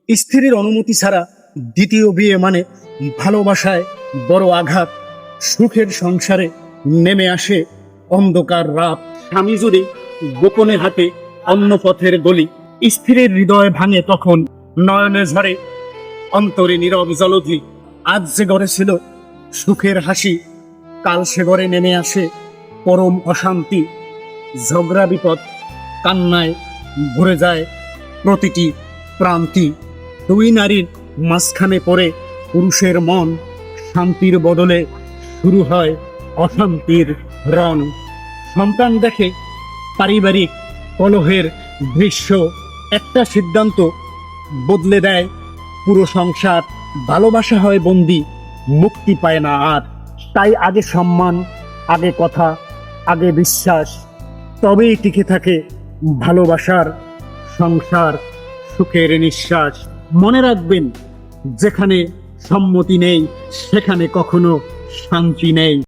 স্ত্রীর অনুমতি ছাড়া দ্বিতীয় বিয়ে মানে ভালোবাসায় বড় আঘাত। সুখের সংসারে নেমে আসে অন্ধকার রাত। স্বামী যদি গোপনে হাঁটে অন্য পথের গলি, স্ত্রীর হৃদয় ভাঙে তখন, নয়নে ঝরে অন্তরে নীরব জলধি। আজ যে ঘরে ছিল সুখের হাসি, কাল সে ঘরে নেমে আসে পরম অশান্তি। ঝগড়া বিপদ কান্নায় ভরে যায় প্রতিটি প্রান্তি। দুই নারীর মাঝখানে পড়ে পুরুষের মন, শান্তির বদলে শুরু হয় অশান্তির রণ। সন্তান দেখে পারিবারিক কলহের দৃশ্য, একটা সিদ্ধান্ত বদলে দেয় পুরো সংসার। ভালোবাসা হয় বন্দি, মুক্তি পায় না আর। তাই আগে সম্মান, আগে কথা, আগে বিশ্বাস, তবেই টিকে থাকে ভালোবাসার সংসার, সুখের নিঃশ্বাস। মনে রাখবেন, যেখানে সম্মতি নেই সেখানে কখনো শান্তি নেই।